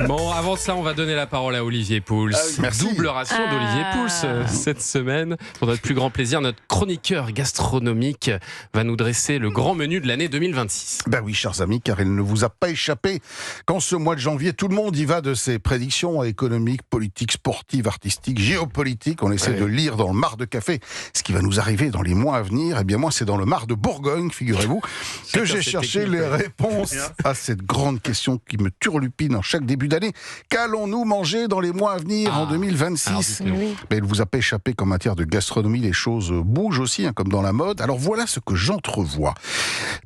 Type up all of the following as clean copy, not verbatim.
Bon, avant cela, on va donner la parole à Olivier Pouls. Merci. Double ration d'Olivier Pouls cette semaine. Pour notre plus grand plaisir, notre chroniqueur gastronomique va nous dresser le grand menu de l'année 2026. Ben oui, chers amis, car il ne vous a pas échappé qu'en ce mois de janvier, tout le monde y va de ses prédictions économiques, politiques, sportives, artistiques, géopolitiques. On essaie de lire dans le mar de café ce qui va nous arriver dans les mois à venir. Eh bien moi, c'est dans le mar de Bourgogne, figurez-vous, que j'ai cherché les réponses à cette grande question qui me turlupine en chaque début d'année. Qu'allons-nous manger dans les mois à venir en 2026 ? Mais il ne vous a pas échappé qu'en matière de gastronomie, les choses bougent aussi, comme dans la mode. Alors voilà ce que j'entrevois.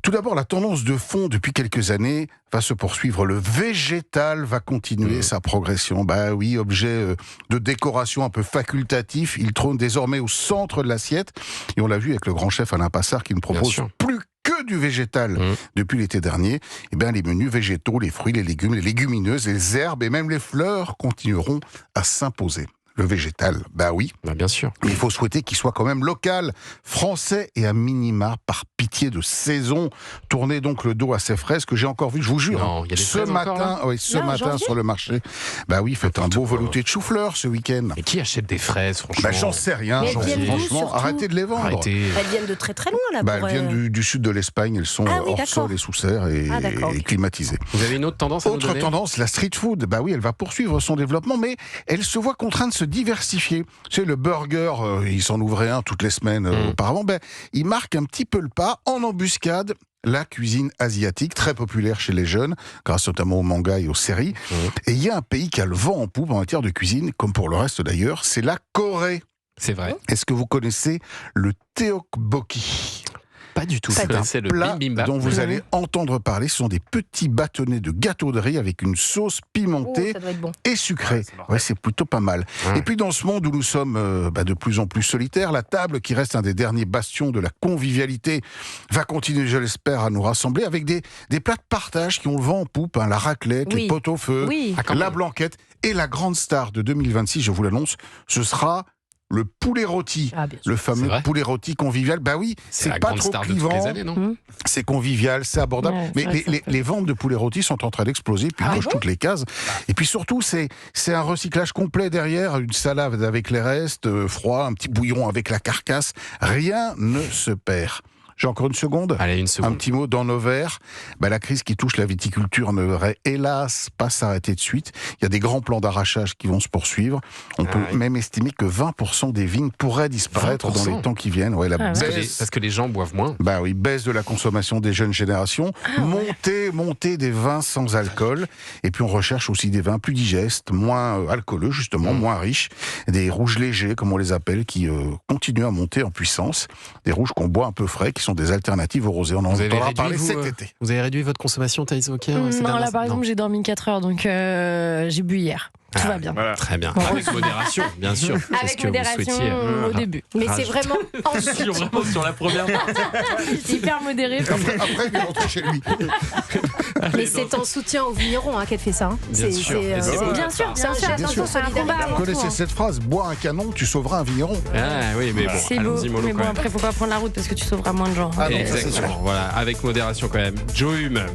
Tout d'abord, la tendance de fond depuis quelques années va se poursuivre. Le végétal va continuer sa progression. Bah oui, objet de décoration un peu facultatif, il trône désormais au centre de l'assiette. Et on l'a vu avec le grand chef Alain Passard qui ne propose plus que du végétal depuis l'été dernier. Eh bien, les menus végétaux, les fruits, les légumes, les légumineuses, les herbes et même les fleurs continueront à s'imposer. Le végétal, bah oui. Bah bien sûr. Mais il faut souhaiter qu'il soit quand même local, français et à minima, par pitié de saison. Tournez donc le dos à ces fraises que j'ai encore vues, je vous jure. Non, il y a des ce fraises matin, sur le marché. Bah oui, faites un beau velouté de chou-fleur ce week-end. Et qui achète des fraises, franchement? Bah j'en sais rien. Mais elles viennent d'où, Franchement, surtout arrêtez de les vendre. Arrêtez. Elles viennent de très très loin là. Bah, elles viennent du sud de l'Espagne, elles sont hors sol et sous serre et climatisées. Vous avez une autre tendance à nous donner ? Autre tendance, la street food. Bah oui, elle va poursuivre son développement, mais elle se voit contrainte de se diversifier. Tu sais, le burger, il s'en ouvrait un toutes les semaines auparavant. Ben, il marque un petit peu le pas en embuscade. La cuisine asiatique, très populaire chez les jeunes, grâce notamment au manga et aux séries. Et il y a un pays qui a le vent en poupe en matière de cuisine, comme pour le reste d'ailleurs, c'est la Corée. C'est vrai. Est-ce que vous connaissez le tteokbokki ? Pas du tout. C'est un plat dont vous allez entendre parler. Ce sont des petits bâtonnets de gâteau de riz avec une sauce pimentée et sucrée. Ouais, c'est plutôt pas mal. Et puis dans ce monde où nous sommes de plus en plus solitaires, la table, qui reste un des derniers bastions de la convivialité, va continuer, je l'espère, à nous rassembler avec des plats de partage qui ont le vent en poupe. La raclette, les pot-au-feu, la blanquette. Et la grande star de 2026, je vous l'annonce, ce sera le poulet rôti, le fameux poulet rôti convivial. Bah oui, c'est pas trop clivant, c'est convivial, c'est abordable. Mais les ventes de poulet rôti sont en train d'exploser, puis cochent toutes les cases. Et puis surtout, c'est un recyclage complet derrière, une salade avec les restes, froid, un petit bouillon avec la carcasse. Rien ne se perd. J'ai encore une seconde. Allez, une seconde. Un petit mot dans nos verres. La crise qui touche la viticulture ne devrait hélas pas s'arrêter de suite. Il y a des grands plans d'arrachage qui vont se poursuivre. On peut même estimer que 20% des vignes pourraient disparaître dans les temps qui viennent. Ouais, parce que les gens boivent moins. Bah oui, baisse de la consommation des jeunes générations, montée des vins sans alcool. Et puis on recherche aussi des vins plus digestes, moins alcooleux justement, moins riches. Des rouges légers, comme on les appelle, qui continuent à monter en puissance. Des rouges qu'on boit un peu frais, qui sont des alternatives au rosé. On en entendra parler cet été. Vous avez réduit votre consommation, Thaïs Wauquiez? Non, là par exemple, j'ai dormi 4 heures, donc j'ai bu hier. Tout va bien. Voilà. Très bien. Avec modération, bien sûr. Avec modération au début. Mais c'est vraiment sur la première partie. C'est hyper modéré. Après, il est rentré chez lui. Mais c'est en soutien aux vignerons qu'elle fait ça. Bien sûr. Bien sûr. Attention, c'est un combat. Vous connaissez cette phrase, bois un canon, tu sauveras un vigneron. Ah oui, mais bon, c'est beau. Mais bon, après, faut pas prendre la route parce que tu sauveras moins de gens. Exactement. Voilà, avec modération quand même. Joe Hume.